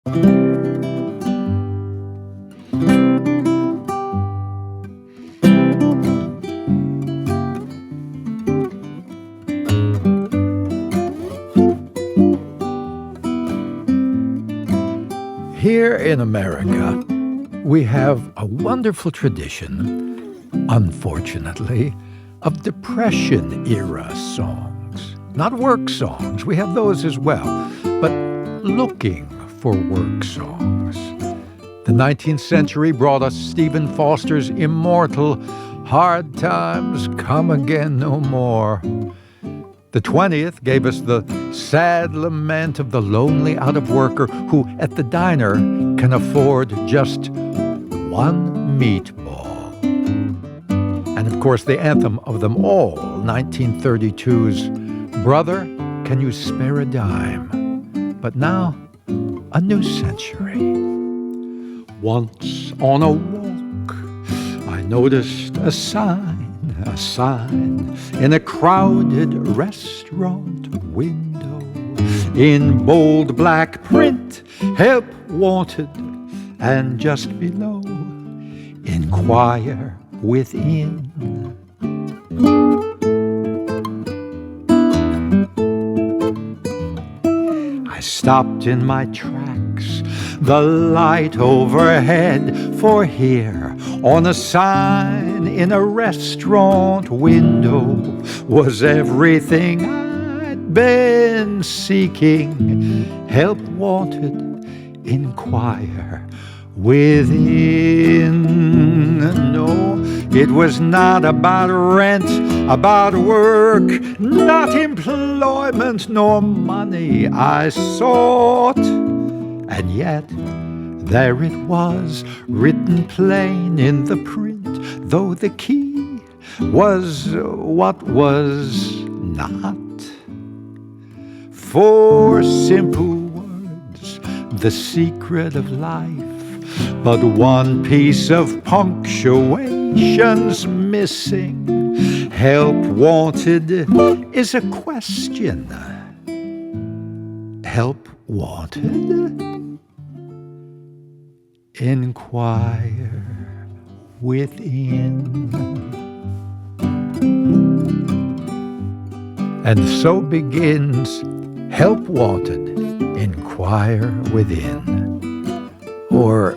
Here in America, we have a wonderful tradition, unfortunately, of Depression-era songs. Not work songs, we have those as well, but looking for work songs. The 19th century brought us Stephen Foster's immortal "Hard Times Come Again No More." The 20th gave us the sad lament of the lonely out-of-worker who, at the diner, can afford just one meatball. And of course, the anthem of them all, 1932's "Brother, Can You Spare a Dime?" But now, a new century. Once on a walk, I noticed a sign in a crowded restaurant window. In bold black print, help wanted, and just below, Inquire within. I stopped in my tracks, the light overhead, for here on a sign in a restaurant window was everything I'd been seeking. Help wanted, inquire within. No, it was not about rent, about work, not employment nor money I sought. And yet there it was, written plain in the print, though the key was what was not. Four simple words, the secret of life, but one piece of punctuation's missing. Help wanted is a question. Help wanted? Inquire within. And so begins Help Wanted, Inquire Within. Or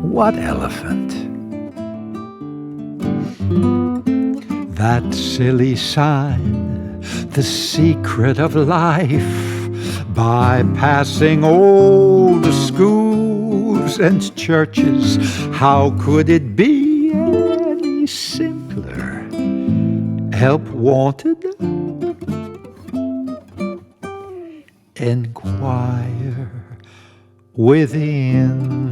what elephant? That silly sign, the secret of life, bypassing old schools and churches. How could it be any simpler? Help wanted? Inquire within.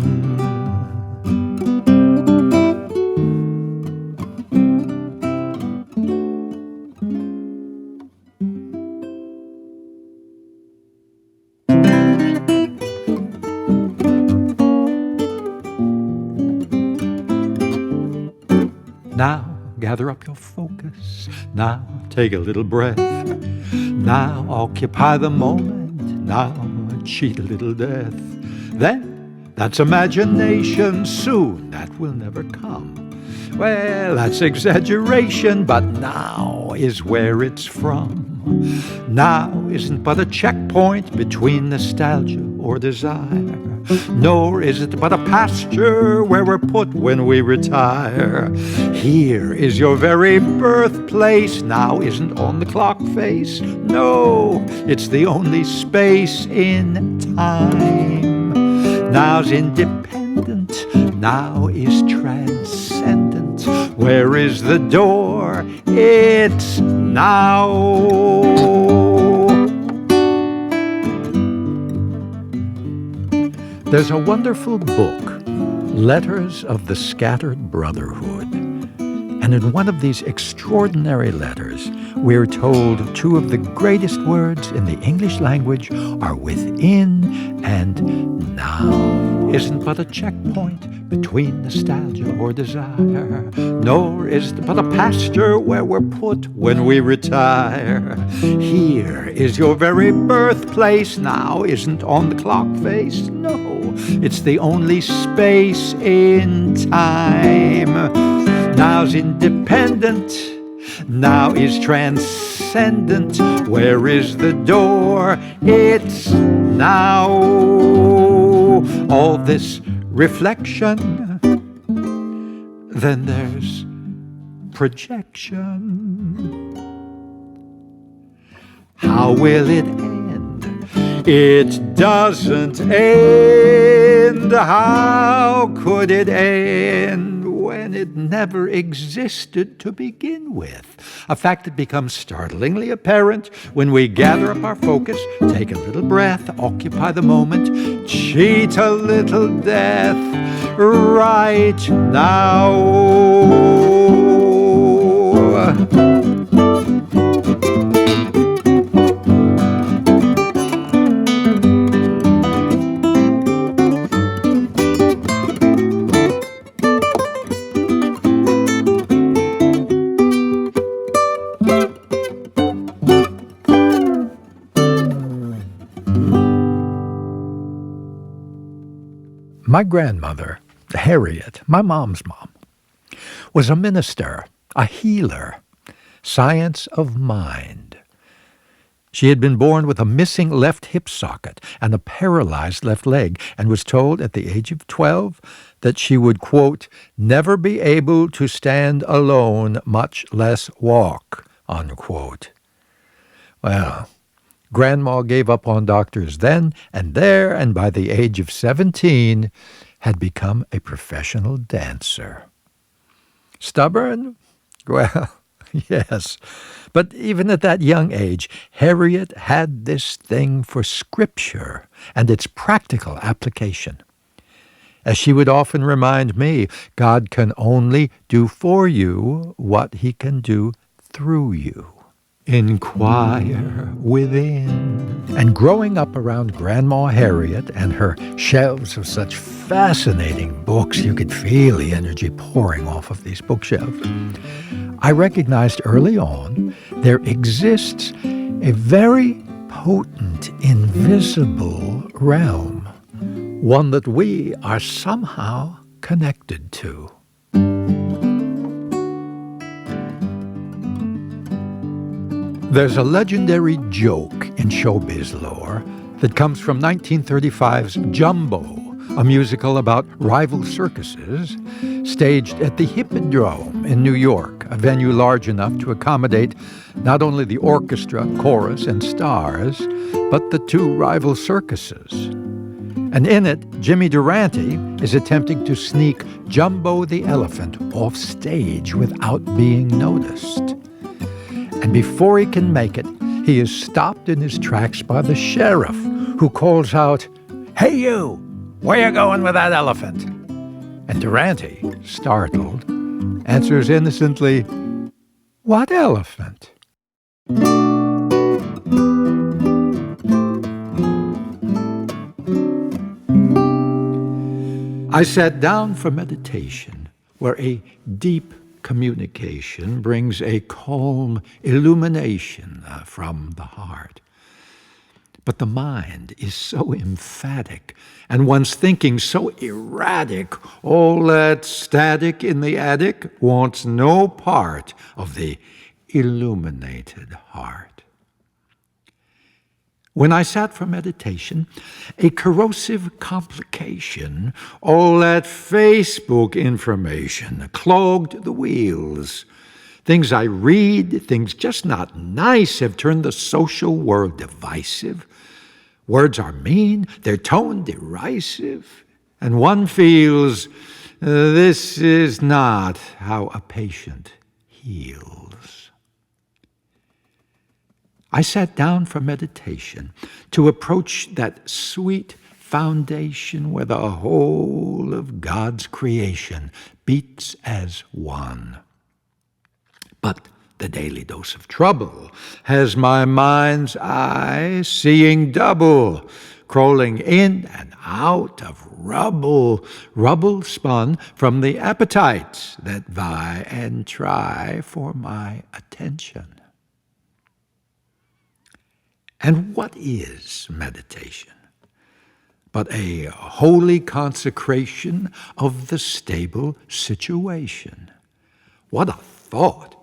Now, gather up your focus. Now, take a little breath. Now, occupy the moment. Now, cheat a little death. Then, that's imagination. Soon, that will never come. Well, that's exaggeration, but now is where it's from. Now isn't but a checkpoint between nostalgia or desire, nor is it but a pasture where we're put when we retire. Here is your very birthplace. Now isn't on the clock face. No, it's the only space in time. Now's independent. Now is transcendent. Where is the door? It's now. There's a wonderful book, Letters of the Scattered Brotherhood. And in one of these extraordinary letters, we're told two of the greatest words in the English language are within and now. isn't but a checkpoint between nostalgia or desire, nor is it but a pasture where we're put when we retire. Here is your very birthplace now, isn't on the clock face, no, it's the only space in time. Now's independent, now is transcendent. Where is the door? It's now. All this reflection, then there's projection. How will it end? It doesn't end. How could it end when it never existed to begin with? A fact that becomes startlingly apparent when we gather up our focus, take a little breath, occupy the moment, cheat a little death right now. My grandmother, Harriet, my mom's mom, was a minister, a healer, science of mind. She had been born with a missing left hip socket and a paralyzed left leg, and was told at the age of 12 that she would, quote, never be able to stand alone, much less walk, unquote. Well, Grandma gave up on doctors then and there, and by the age of 17 had become a professional dancer. Stubborn? Well, yes. But even at that young age, Harriet had this thing for Scripture and its practical application. As she would often remind me, God can only do for you what he can do through you. Inquire within. And growing up around Grandma Harriet and her shelves of such fascinating books, you could feel the energy pouring off of these bookshelves, I recognized early on there exists a very potent, invisible realm, one that we are somehow connected to. There's a legendary joke in showbiz lore that comes from 1935's Jumbo, a musical about rival circuses, staged at the Hippodrome in New York, a venue large enough to accommodate not only the orchestra, chorus, and stars, but the two rival circuses. And in it, Jimmy Durante is attempting to sneak Jumbo the elephant off stage without being noticed. And before he can make it, he is stopped in his tracks by the sheriff, who calls out, "Hey you, where you going with that elephant?" And Durante, startled, answers innocently, "What elephant?" I sat down for meditation, where a deep communication brings a calm illumination from the heart. But the mind is so emphatic, and one's thinking so erratic, all that static in the attic wants no part of the illuminated heart. When I sat for meditation, a corrosive complication, all that Facebook information, clogged the wheels. Things I read, things just not nice, have turned the social world divisive. Words are mean, their tone derisive, and one feels this is not how a patient heals. I sat down for meditation to approach that sweet foundation where the whole of God's creation beats as one. But the daily dose of trouble has my mind's eye seeing double, crawling in and out of rubble, rubble spun from the appetites that vie and try for my attention. And what is meditation but a holy consecration of the stable situation? What a thought!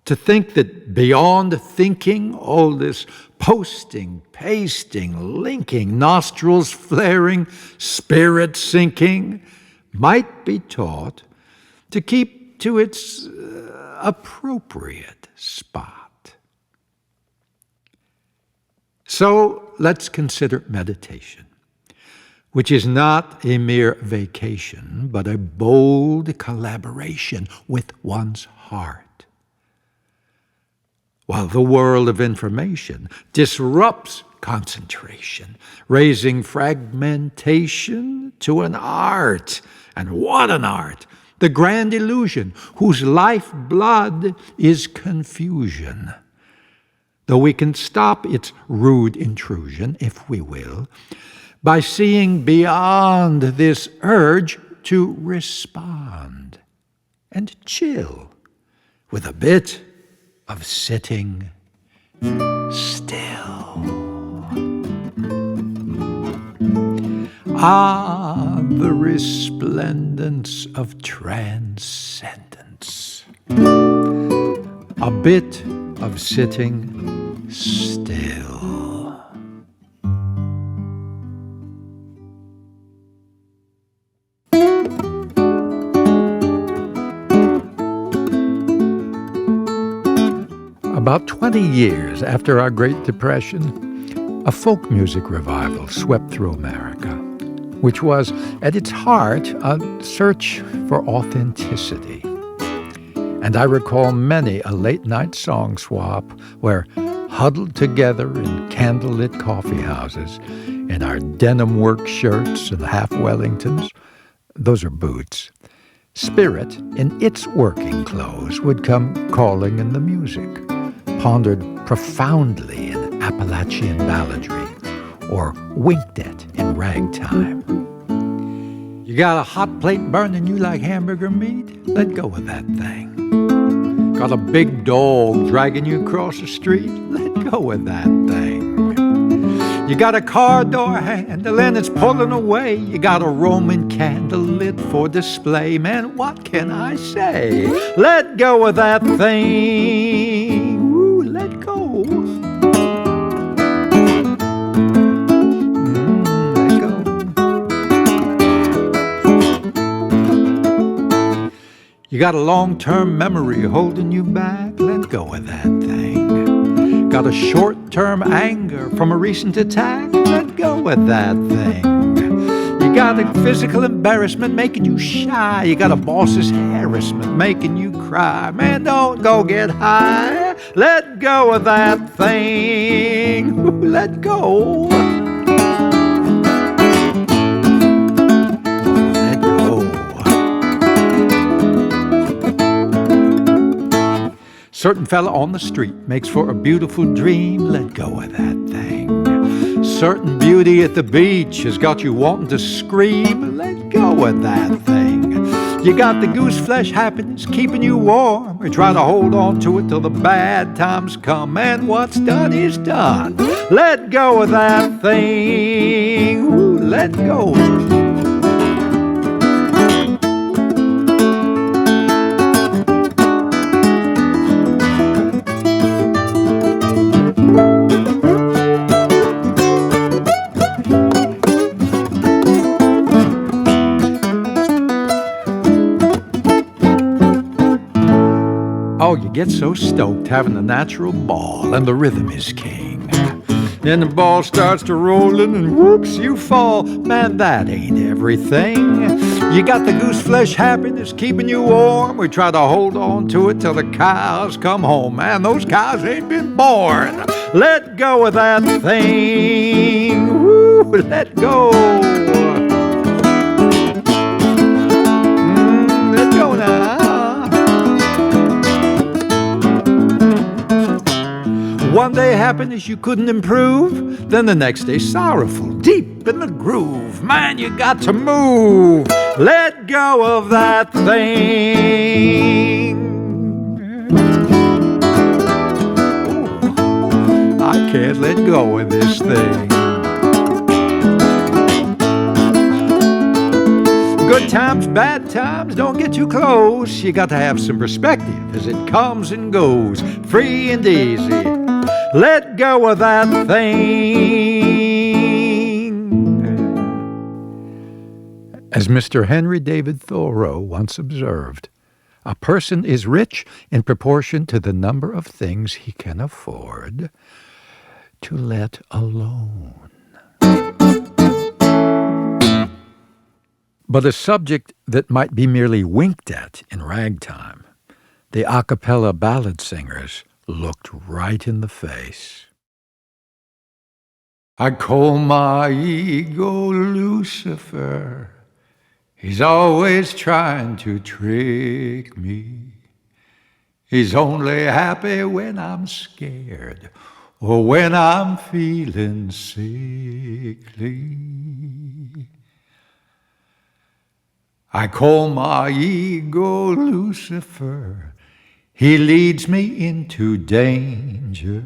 To think that beyond thinking, all this posting, pasting, linking, nostrils flaring, spirit sinking, might be taught to keep to its appropriate spot. So let's consider meditation, which is not a mere vacation, but a bold collaboration with one's heart. While the world of information disrupts concentration, raising fragmentation to an art. And what an art! The grand illusion whose lifeblood is confusion. Though we can stop its rude intrusion, if we will, by seeing beyond this urge to respond and chill with a bit of sitting still. Ah, the resplendence of transcendence. A bit of sitting still. About 20 years after our Great Depression, a folk music revival swept through America, which was, at its heart, a search for authenticity. And I recall many a late-night song swap where, huddled together in candlelit coffee houses, in our denim work shirts and half Wellingtons, those are boots, spirit in its working clothes would come calling in the music, pondered profoundly in Appalachian balladry, or winked at in ragtime. You got a hot plate burning you like hamburger meat? Let go of that thing. Got a big dog dragging you across the street? Let go of that thing. You got a car door handle and it's pulling away. You got a Roman candle lit for display. Man, what can I say? Let go of that thing. Ooh, let go. Let go. You got a long-term memory holding you back? Let go of that thing. Got a short-term anger from a recent attack? Let go of that thing. You got a physical embarrassment making you shy. You got a boss's harassment making you cry. Man, don't go get high. Let go of that thing. Ooh, let go. Let go. Certain fella on the street makes for a beautiful dream. Let go of that thing. Certain beauty at the beach has got you wanting to scream. Let go of that thing. You got the goose flesh happiness keeping you warm. We try to hold on to it till the bad times come. And what's done is done. Let go of that thing. Ooh, let go. Oh, you get so stoked having a natural ball, and the rhythm is king. Then the ball starts to rollin', and whoops, you fall. Man, that ain't everything. You got the goose flesh happiness keeping you warm. We try to hold on to it till the cows come home. Man, those cows ain't been born. Let go of that thing. Woo, let go. Let go now. One day happiness you couldn't improve, then the next day sorrowful, deep in the groove. Man, you got to move. Let go of that thing. Ooh, I can't let go of this thing. Good times, bad times, don't get too close. You got to have some perspective as it comes and goes, free and easy. Let go of that thing. As Mr. Henry David Thoreau once observed, a person is rich in proportion to the number of things he can afford to let alone. But a subject that might be merely winked at in ragtime, the a cappella ballad singers looked right in the face. I call my ego Lucifer. He's always trying to trick me. He's only happy when I'm scared or when I'm feeling sickly. I call my ego Lucifer. He leads me into danger.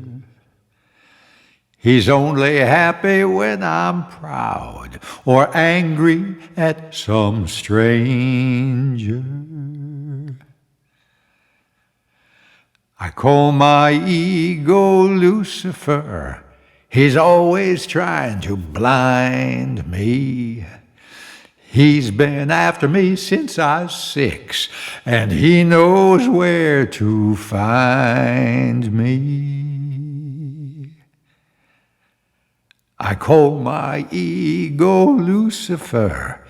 He's only happy when I'm proud or angry at some stranger. I call my ego Lucifer. He's always trying to blind me. He's been after me since I was 6, and he knows where to find me. I call my ego Lucifer.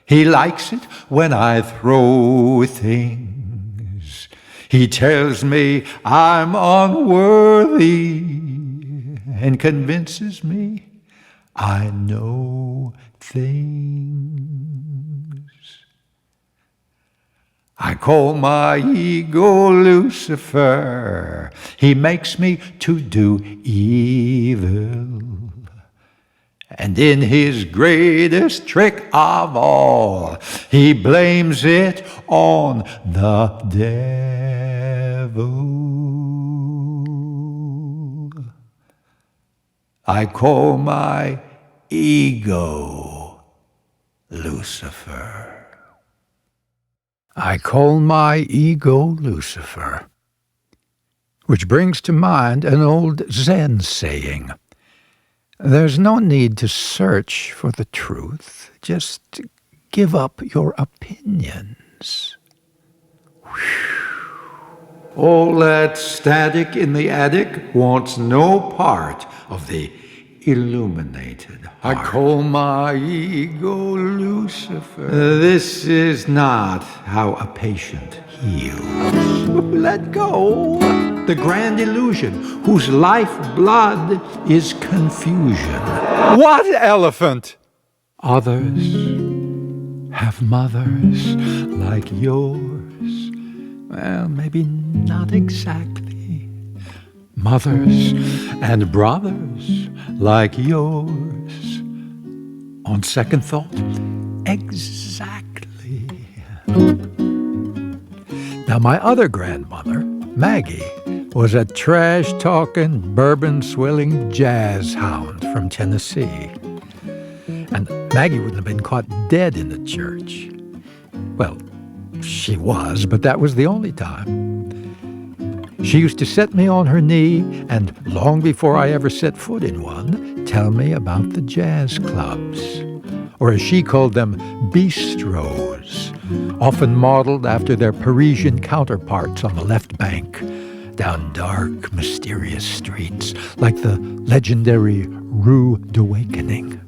He likes it when I throw things. He tells me I'm unworthy and convinces me I know things. I call my ego Lucifer. He makes me to do evil. And in his greatest trick of all, he blames it on the devil. I call my ego Lucifer. I call my ego Lucifer, which brings to mind an old Zen saying, there's no need to search for the truth, just give up your opinions. All that static in the attic wants no part of the illuminated heart. I call my ego Lucifer. This is not how a patient heals. Let go. The grand illusion, whose lifeblood is confusion. What elephant? Others have mothers like yours. Well, maybe not exactly. Mothers and brothers like yours. On second thought, exactly. Now, my other grandmother, Maggie, was a trash-talking, bourbon-swilling jazz hound from Tennessee. And Maggie wouldn't have been caught dead in the church. Well, she was, but that was the only time. She used to set me on her knee and, long before I ever set foot in one, tell me about the jazz clubs, or as she called them, bistros, often modeled after their Parisian counterparts on the left bank, down dark, mysterious streets like the legendary Rue d'Awakening,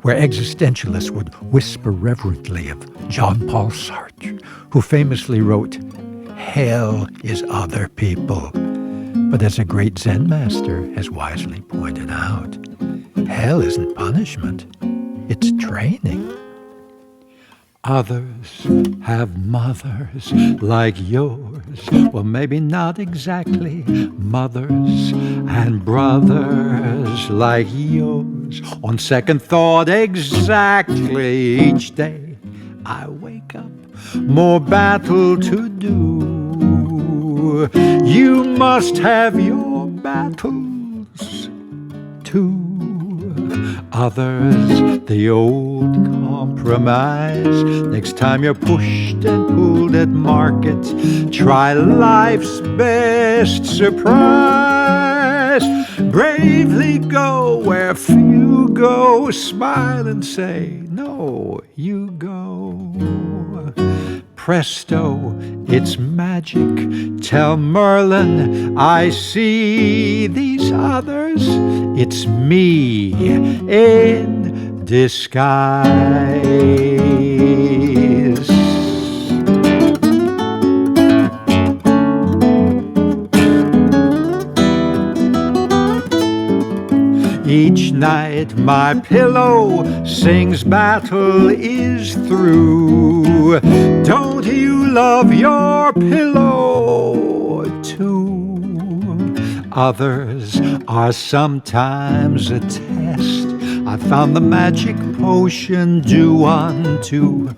where existentialists would whisper reverently of Jean-Paul Sartre, who famously wrote, "Hell is other people." But as a great Zen master has wisely pointed out, hell isn't punishment, it's training. Others have mothers like yours. Well, maybe not exactly mothers, and brothers like yours. On second thought, exactly each day I wake up, more battle to do. You must have your battles too. Others, the old compromise. Next time you're pushed and pulled at market, try life's best surprise. Bravely go where few go. Smile and say, no, you go. Presto, it's magic. Tell Merlin I see these others. It's me in disguise. Each night my pillow sings battle is through. Don't you love your pillow too? Others are sometimes a test. I found the magic potion, do unto.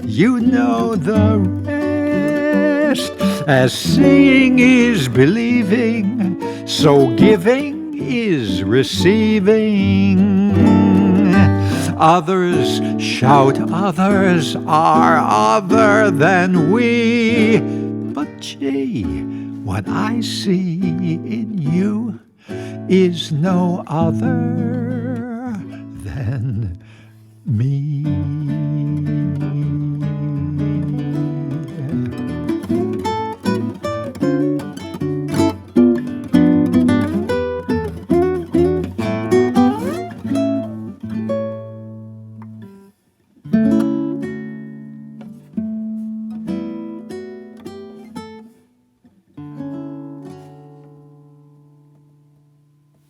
You know the rest. As seeing is believing, so giving is receiving. Others shout, others are other than we. But gee, what I see in you is no other than me.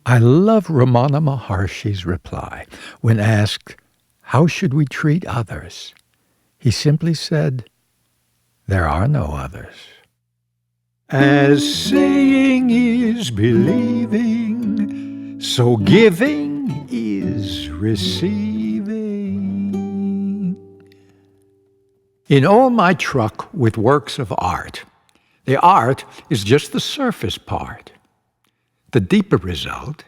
I love Ramana Maharshi's reply when asked, how should we treat others? He simply said, there are no others. As seeing is believing, so giving is receiving. In all my truck with works of art, the art is just the surface part. The deeper result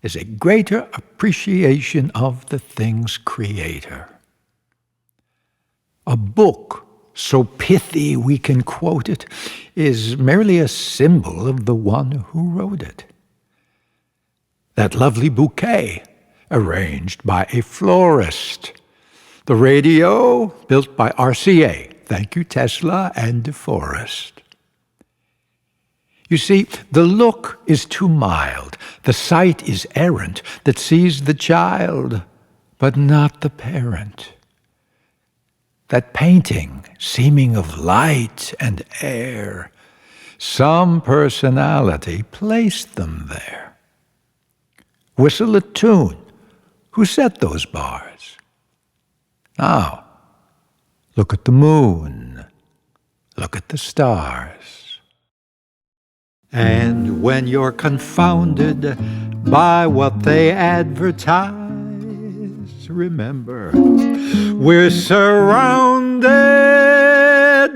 is a greater appreciation of the thing's creator. A book so pithy we can quote it is merely a symbol of the one who wrote it. That lovely bouquet, arranged by a florist. The radio, built by RCA. Thank you, Tesla and DeForest. You see, the look is too mild, the sight is errant that sees the child, but not the parent. That painting, seeming of light and air, some personality placed them there. Whistle a tune. Who set those bars? Now, look at the moon. Look at the stars. And when you're confounded by what they advertise, remember, we're surrounded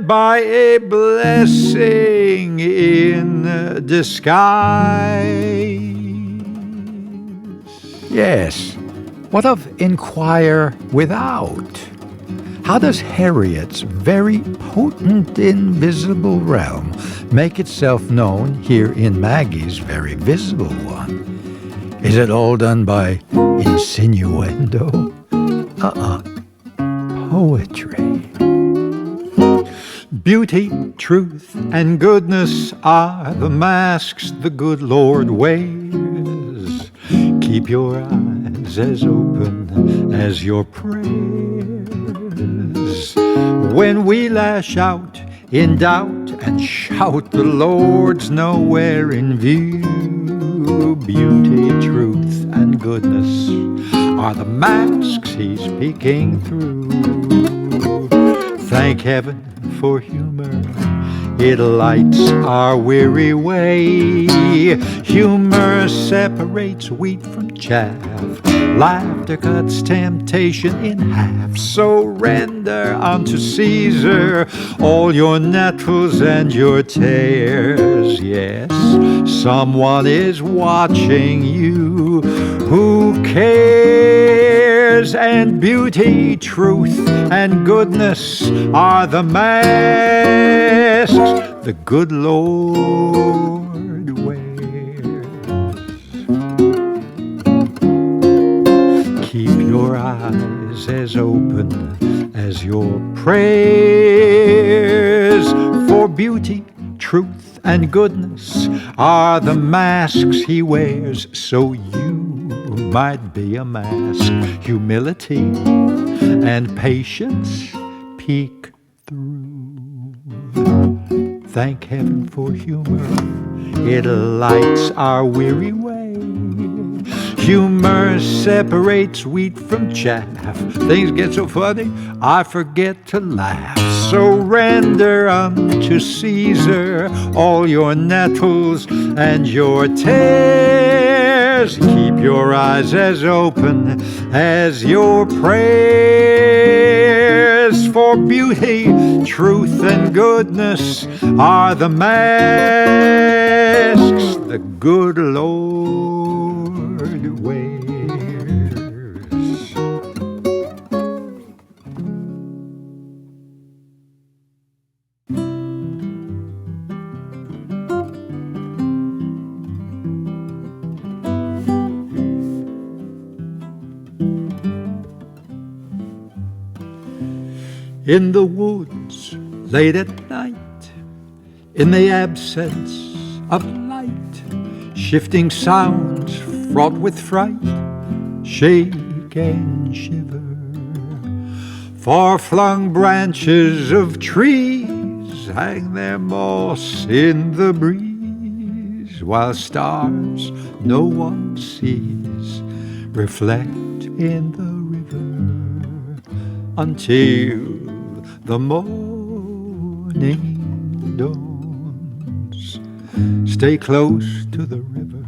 by a blessing in disguise. Yes, what of Inquire without? How does Harriet's very potent invisible realm make itself known here in Maggie's very visible one? Is it all done by insinuendo? Poetry. Beauty, truth, and goodness are the masks the good Lord wears. Keep your eyes as open as your prayers. When we lash out in doubt and shout, the Lord's nowhere in view. Beauty, truth, and goodness are the masks he's peeking through. Thank heaven for humor. It lights our weary way. Humor separates wheat from chaff. Laughter cuts temptation in half. So render unto Caesar all your nettles and your tears. Yes, someone is watching you. Who cares? And beauty, truth, and goodness are the masks the good Lord wears. Keep your eyes as open as your prayers, for beauty, truth, and goodness are the masks he wears, so you might be a mask. Humility and patience peek through. Thank heaven for humor. It lights our weary way. Humor separates wheat from chaff. Things get so funny, I forget to laugh. So render unto Caesar all your nettles and your tears. Keep your eyes as open as your prayers, for beauty, truth, and goodness are the masks the good Lord wears. In the woods, late at night, in the absence of light, shifting sounds fraught with fright, shake and shiver. Far-flung branches of trees hang their moss in the breeze, while stars no one sees reflect in the river until the morning dawns. Stay close to the river.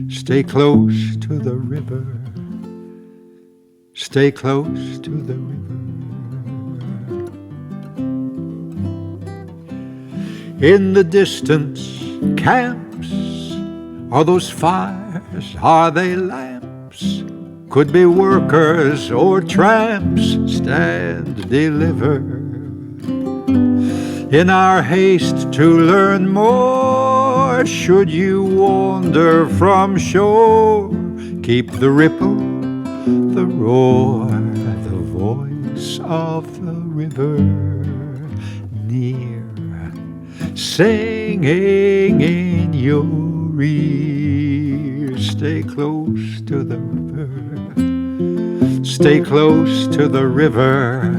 Stay close to the river. Stay close to the river. In the distance, camps. Are those fires? Are they lamps? Could be workers or tramps. Stand, deliver. In our haste to learn more, should you wander from shore, keep the ripple, the roar, the voice of the river near, singing in your ear. Stay close to the river. Stay close to the river.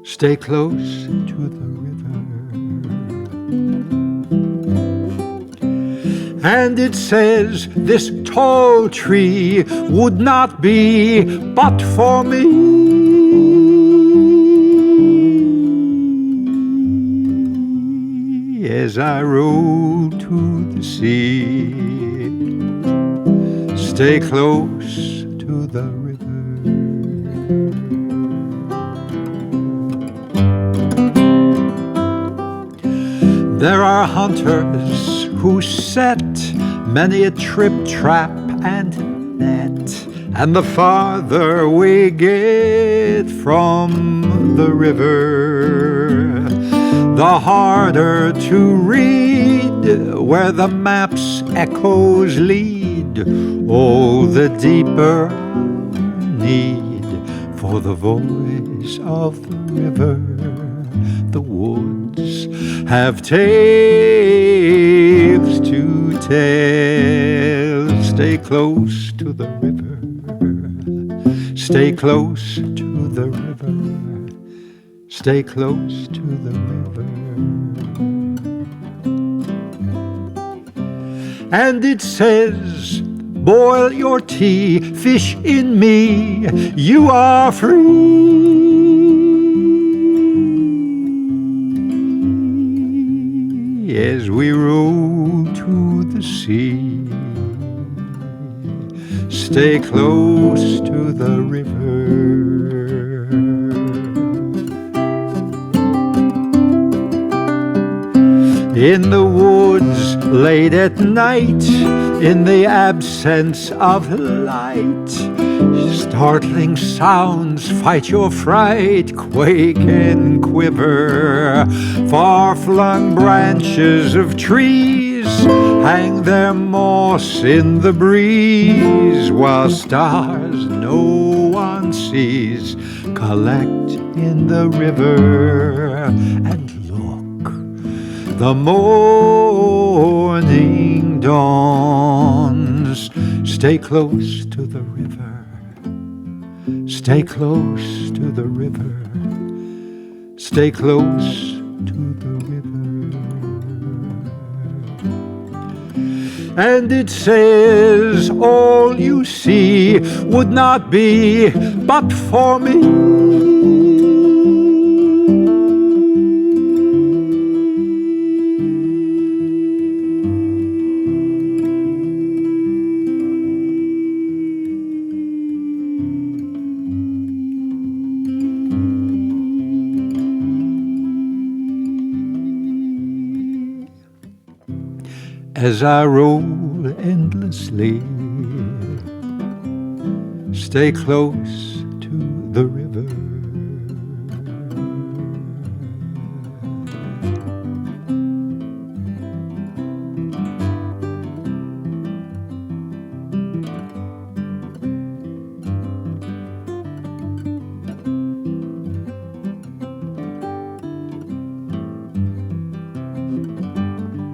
Stay close to the river. And it says this tall tree would not be but for me, as I roll to the sea. Stay close to the river. There are hunters who set many a trip, trap, and net, and the farther we get from the river, the harder to read where the map's echoes lead. Oh, the deeper need for the voice of the river. The woods have tales to tell. Stay close to the river. Stay close to the river. Stay close to the river. And it says, boil your tea, fish in me, you are free. as we row to the sea. Stay close to the river. In the woods late at night, in the absence of light, startling sounds fight your fright, quake and quiver. Far-flung branches of trees hang their moss in the breeze, while stars no one sees collect in the river. And look, the morning dawns. Stay close to the river. Stay close to the river. Stay close to the river. And it says all you see would not be but for me. As I roll endlessly, stay close to the river.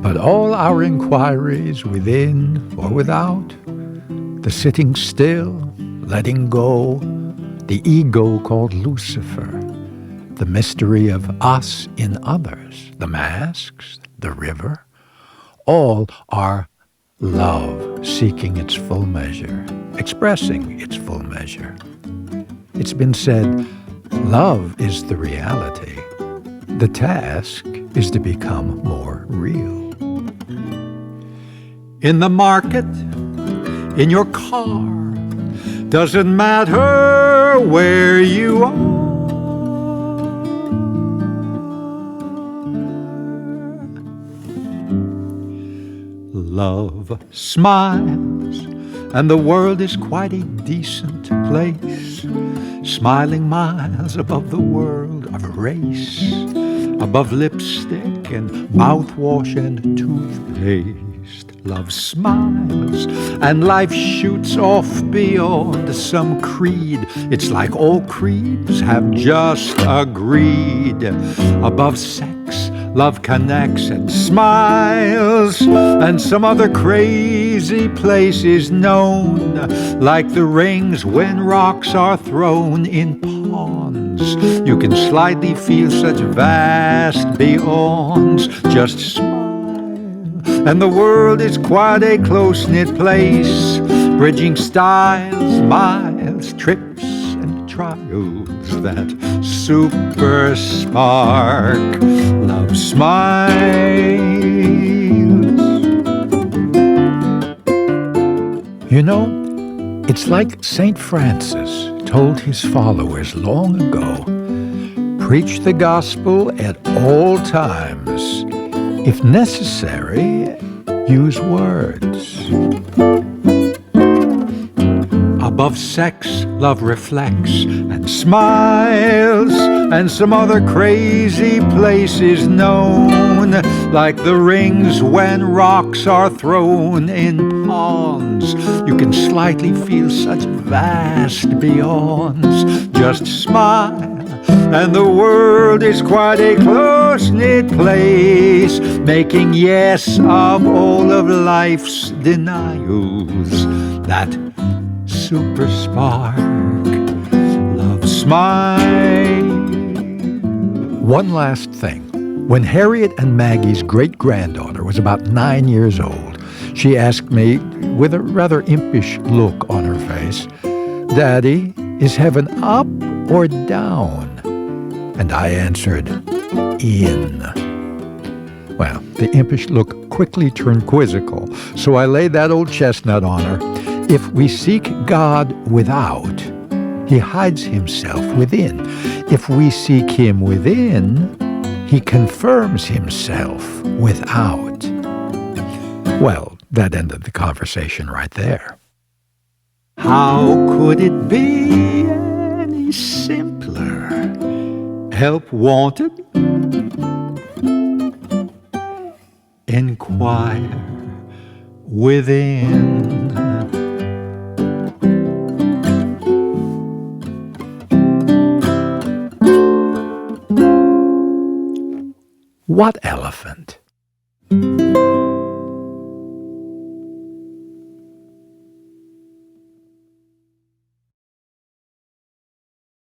But all our inquiries within or without, the sitting still, letting go, the ego called Lucifer, the mystery of us in others, the masks, the river, all are love seeking its full measure, expressing its full measure. It's been said, love is the reality. The task is to become more real. In the market, in your car, doesn't matter where you are. Love smiles, and the world is quite a decent place, smiling miles above the world of race, above lipstick and mouthwash and toothpaste. Love smiles, and life shoots off beyond some creed. It's like all creeds have just agreed. Above sex, love connects and smiles, and some other crazy place is known, like the rings when rocks are thrown in ponds. You can slightly feel such vast beyonds. Just smile, and the world is quite a close-knit place, bridging styles, miles, trips, and trials. That super spark, love smiles. You know, it's like St. Francis told his followers long ago, preach the gospel at all times. If necessary, use words. Above sex, love reflects and smiles, and some other crazy place is known, like the rings when rocks are thrown in ponds. You can slightly feel such vast beyonds. Just smile, and the world is quite a close-knit place, making yes of all of life's denials. That super spark, love smile. One last thing. When Harriet and Maggie's great-granddaughter was about 9 years old, she asked me, with a rather impish look on her face, "Daddy, is heaven up or down?" And I answered, "In." Well, the impish look quickly turned quizzical, so I laid that old chestnut on her. If we seek God without, he hides himself within. If we seek him within, he confirms himself without. Well, that ended the conversation right there. How could it be any simpler? Help wanted? Inquire within. What elephant?